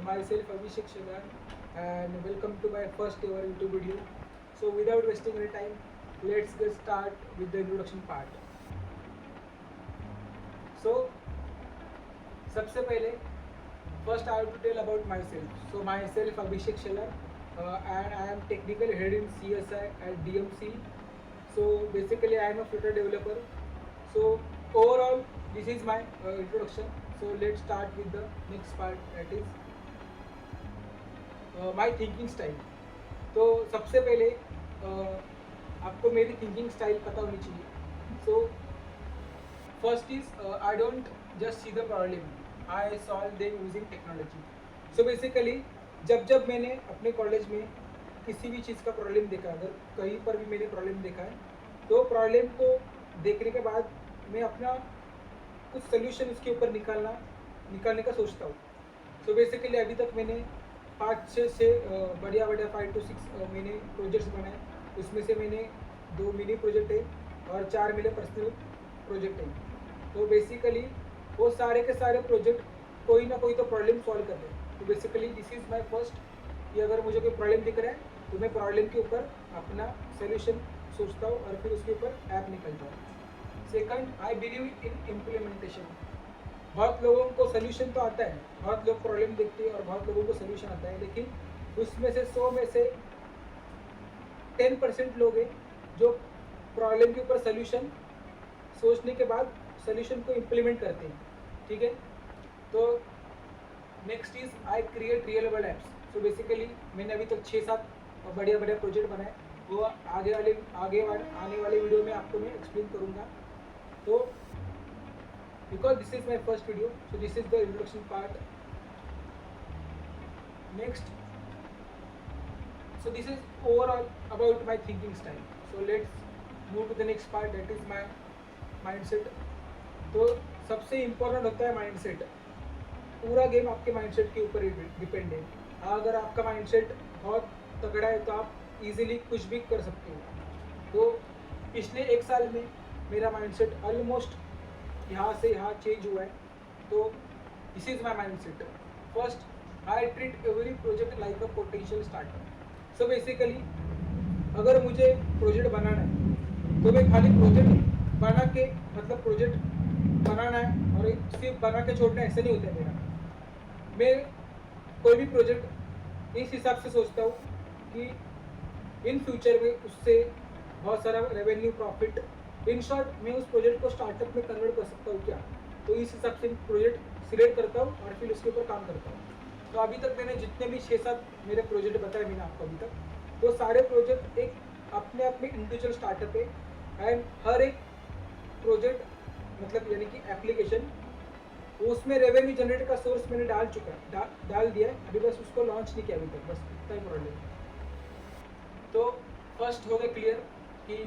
myself Abhishek Shagan and welcome to my first ever YouTube video. So without wasting any time, let's get start with the introduction part. So सबसे पहले first I have to tell about myself. So myself Abhishek Shagan and I am technical head in CSI at DMC. So basically I am a Flutter developer. So overall this is my introduction. So let's start with the next part, that is my thinking style. तो सबसे पहले आपको मेरी thinking style पता होनी चाहिए. So first is I don't just see the problem, I solve them using technology. So basically जब मैंने अपने कॉलेज में किसी भी चीज़ का प्रॉब्लम देखा, अगर कहीं पर भी मैंने प्रॉब्लम देखा है, तो प्रॉब्लम को देखने के बाद मैं अपना कुछ सोल्यूशन उसके ऊपर निकालने का सोचता हूँ. सो बेसिकली अभी तक मैंने 5-6 से बढ़िया 5 to 6 मैंने प्रोजेक्ट्स बनाए. उसमें से मैंने 2 मिनी प्रोजेक्ट है और 4 मेरे पर्सनल प्रोजेक्ट है. तो बेसिकली वो सारे के सारे प्रोजेक्ट कोई ना कोई तो प्रॉब्लम सॉल्व कर रहे हैं. तो basically this is my first, कि अगर मुझे कोई प्रॉब्लम दिख रहा है तो मैं प्रॉब्लम के ऊपर अपना सोल्यूशन सोचता हूँ और फिर उसके ऊपर ऐप निकलता हूँ. Second, I believe in implementation. बहुत लोगों को सोल्यूशन तो आता है, बहुत लोग प्रॉब्लम देखते हैं और बहुत लोगों को सोल्यूशन आता है, लेकिन उसमें से 100 में से 10% लोग हैं जो प्रॉब्लम के ऊपर सोल्यूशन सोचने के बाद सोल्यूशन को इम्प्लीमेंट करते हैं. ठीक है. तो next is I create real world apps. So basically मैंने अभी तक 6-7 बढ़िया प्रोजेक्ट बनाए, वो आने वाले वीडियो में आपको मैं एक्सप्लेन करूँगा. तो because this is my first video, so this is the introduction part. Next, so this is overall about my thinking style. So let's move to the next part, that is my mindset. तो सबसे important होता है mindset. पूरा game आपके mindset के ऊपर depend है. अगर आपका माइंडसेट बहुत तगड़ा है तो आप इजीली कुछ भी कर सकते हो. तो पिछले 1 साल में मेरा माइंडसेट ऑलमोस्ट यहाँ से यहाँ चेंज हुआ है. तो this is my mind set. First, I treat every project like a potential startup. So basically अगर मुझे प्रोजेक्ट बनाना है तो मैं खाली प्रोजेक्ट बना के, मतलब प्रोजेक्ट बनाना है और सिर्फ बना के छोड़ना ऐसा नहीं होता है मेरा. मैं कोई भी प्रोजेक्ट इस हिसाब से सोचता हूँ कि इन फ्यूचर में उससे बहुत सारा रेवेन्यू, प्रॉफिट, इन शॉर्ट मैं उस प्रोजेक्ट को स्टार्टअप में कन्वर्ट कर सकता हूँ क्या. तो इस हिसाब से प्रोजेक्ट सिलेक्ट करता हूँ और फिर उसके ऊपर काम करता हूँ. तो अभी तक मैंने जितने भी 6-7 मेरे प्रोजेक्ट बताए मैंने आपको अभी तक, तो सारे प्रोजेक्ट एक अपने आप में इंडिविजुअल स्टार्टअप है. एंड हर एक प्रोजेक्ट मतलब यानी कि एप्लीकेशन, उसमें रेवेन्यू जनरेट का सोर्स मैंने डाल दिया है. अभी बस उसको लॉन्च नहीं किया अभी तक, बस इतना ही प्रॉब्लम. तो फर्स्ट हो गया क्लियर कि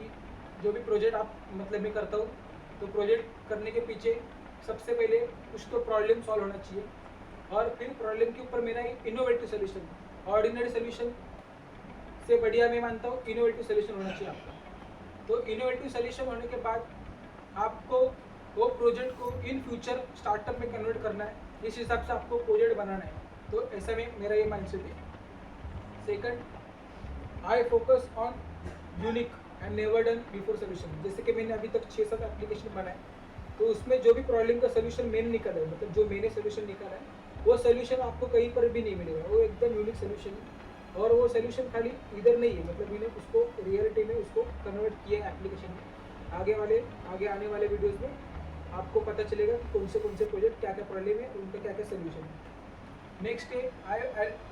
जो भी प्रोजेक्ट आप मतलब मैं करता हूँ, तो प्रोजेक्ट करने के पीछे सबसे पहले कुछ तो प्रॉब्लम सॉल्व होना चाहिए और फिर प्रॉब्लम के ऊपर मेरा इनोवेटिव सोल्यूशन, ऑर्डिनरी सोल्यूशन से बढ़िया मैं मानता हूँ इनोवेटिव सोल्यूशन होना चाहिए आपका. तो इनोवेटिव सोल्यूशन होने के बाद आपको वो प्रोजेक्ट को इन फ्यूचर स्टार्टअप में कन्वर्ट करना है. इस हिसाब से आपको प्रोजेक्ट बनाना है. तो ऐसा में मेरा ये माइंडसेट है. Second, I focus on unique and never done before solution. जैसे कि मैंने अभी तक 6-7 एप्लीकेशन बनाए, तो उसमें जो भी प्रॉब्लम का सोल्यूशन मैंने निकाला है, मतलब जो मैंने सोल्यूशन निकाला है, वो सोल्यूशन आपको कहीं पर भी नहीं मिलेगा. वो एकदम यूनिक सोल्यूशन है और वो सोल्यूशन खाली इधर नहीं है, मतलब मैंने उसको रियलिटी में उसको कन्वर्ट किया है एप्लीकेशन में. आगे आने वाले वीडियोज़ में आपको पता चलेगा कि कौन से प्रोजेक्ट क्या क्या प्रॉब्लम है, उनका क्या क्या सोल्यूशन है. नेक्स्ट है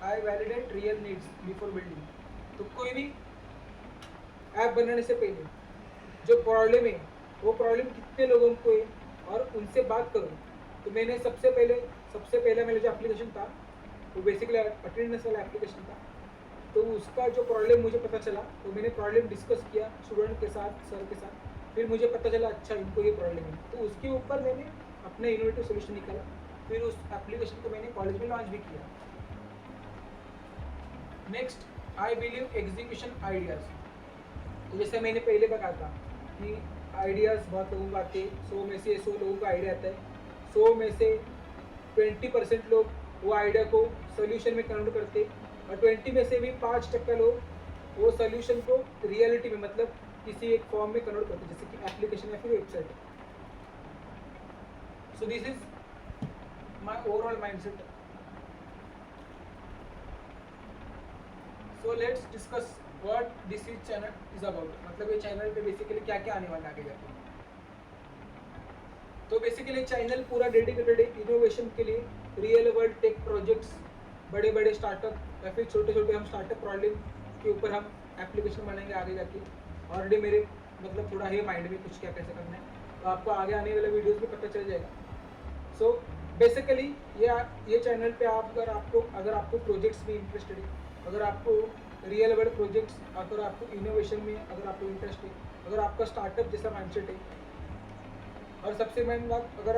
I validate real needs before building. तो कोई भी ऐप बनाने से पहले जो प्रॉब्लम है वो प्रॉब्लम कितने लोगों को है और उनसे बात करूँ. तो मैंने सबसे पहले मेरा जो एप्लीकेशन था वो बेसिकली अटेंडेंस वाला एप्लीकेशन था. तो उसका जो प्रॉब्लम मुझे पता चला, तो मैंने प्रॉब्लम डिस्कस किया स्टूडेंट के साथ, सर के साथ. फिर मुझे पता चला अच्छा इनको ये प्रॉब्लम है, तो उसके ऊपर मैंने अपना इनोवेटिव सोल्यूशन निकाला. फिर उस एप्लीकेशन को मैंने कॉलेज में लॉन्च भी किया. Next, I believe execution ideas. तो जैसे मैंने पहले बताया था कि आइडियाज़ बहुत लोगों को आते हैं. 100 में से 100 लोगों का आइडिया आता है. 100 में से 20% लोग वो आइडिया को सोल्यूशन में कन्वर्ट करते और 20 में से भी 5% लोग वो सोल्यूशन को रियलिटी में मतलब किसी एक फॉर्म में कन्वर्ट करते, जैसे कि एप्लीकेशन या फिर website. So this is my overall mindset. So let's discuss what this is channel is about, मतलब ये चैनल पे बेसिकली क्या क्या आने वाला है आगे जाके। तो बेसिकली चैनल पूरा डेडिकेटेड है इनोवेशन के लिए, रियल वर्ल्ड टेक प्रोजेक्ट्स, बड़े बड़े स्टार्टअप या फिर छोटे छोटे हम स्टार्टअप प्रॉब्लम के ऊपर हम एप्लीकेशन बनाएंगे आगे जाके। ऑलरेडी मेरे मतलब थोड़ा है माइंड में कुछ क्या कैसे करना है, तो आपको आगे आने वाले वीडियोस में पता चल जाएगा। सो बेसिकली ये चैनल पे आप अगर आपको प्रोजेक्ट्स में इंटरेस्टेड है, अगर आपको रियल वर्ल्ड प्रोजेक्ट्स, अगर आपको इनोवेशन में अगर आपको इंटरेस्ट है, अगर आपका स्टार्टअप जैसा माइंडसेट है, और सबसे मेन बात अगर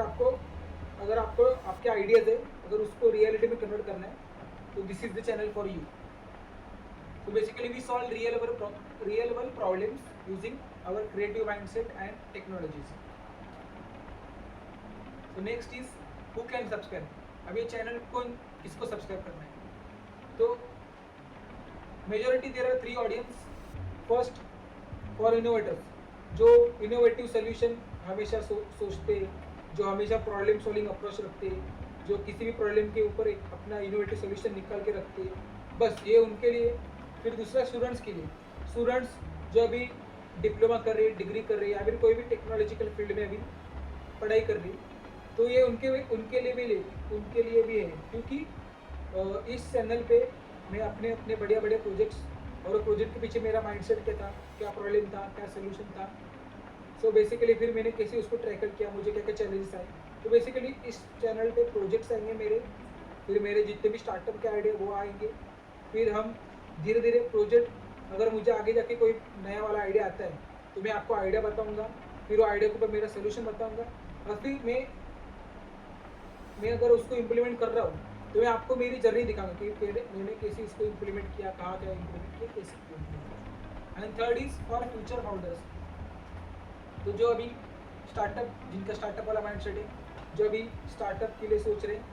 आपको आपके आइडियाज़ है अगर उसको रियलिटी में कन्वर्ट करना है, तो this is the channel for you. So basically we solve real world problems using our creative mindset and technologies. So next is who can subscribe. अब ये चैनल किसको सब्सक्राइब करना है, तो majority there are 3 audience. First for innovators, जो innovative solution हमेशा सोचते, जो हमेशा प्रॉब्लम सॉल्विंग अप्रोच रखते, जो किसी भी प्रॉब्लम के ऊपर एक अपना इनोवेटिव सोल्यूशन निकाल के रखते, बस ये उनके लिए। फिर दूसरा स्टूडेंट्स के लिए, स्टूडेंट्स जो अभी डिप्लोमा कर रहे, डिग्री कर रहे, या फिर कोई भी टेक्नोलॉजिकल फील्ड में अभी पढ़ाई कर रही, तो ये उनके लिए भी है, क्योंकि इस चैनल पे मैं अपने बढ़िया प्रोजेक्ट्स, और प्रोजेक्ट के पीछे मेरा माइंडसेट क्या था, क्या प्रॉब्लम था, क्या सोल्यूशन था। सो बेसिकली फिर मैंने कैसे उसको टैकल किया, मुझे क्या क्या चैलेंजेस आए। तो बेसिकली इस चैनल पे प्रोजेक्ट्स आएंगे मेरे, फिर मेरे जितने भी स्टार्टअप के आइडिया वो आएंगे, फिर हम धीरे धीरे प्रोजेक्ट, अगर मुझे आगे जाके कोई नया वाला आइडिया आता है तो मैं आपको आइडिया बताऊंगा, फिर वो आइडिया के ऊपर मेरा सोल्यूशन बताऊंगा, और फिर मैं अगर उसको इम्प्लीमेंट कर रहा हूँ तो मैं आपको मेरी जर्नी दिखाऊंगा कि मैंने कैसे इसको इम्प्लीमेंट किया, कहाँ क्या इम्प्लीमेंट किया, कैसे इम्प्लीमेंट किया। And third is for future founders, तो जो अभी जिनका स्टार्टअप वाला माइंडसेट है, जो अभी स्टार्टअप के लिए सोच रहे हैं,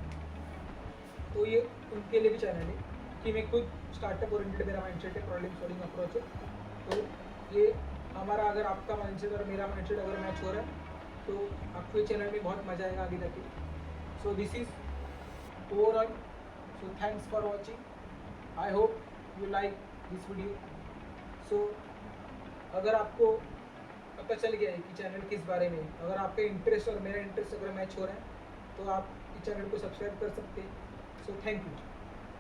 तो ये उनके लिए भी चैनल है कि मैं खुद स्टार्टअप ओरिएंटेड मेरा माइंडसेट है, प्रॉब्लम सॉल्विंग अप्रोच है। तो ये हमारा, अगर आपका माइंडसेट और मेरा माइंडसेट अगर मैच हो रहा है तो आपको ये चैनल में बहुत मज़ा आएगा आगे जाके। So this is overall, so thanks for watching, I hope you like this video. So अगर आपको पता चल गया है कि चैनल किस बारे में, अगर आपका इंटरेस्ट और मेरा इंटरेस्ट अगर मैच हो रहा है तो आप इस चैनल को सब्सक्राइब कर सकते हैं। So thank you.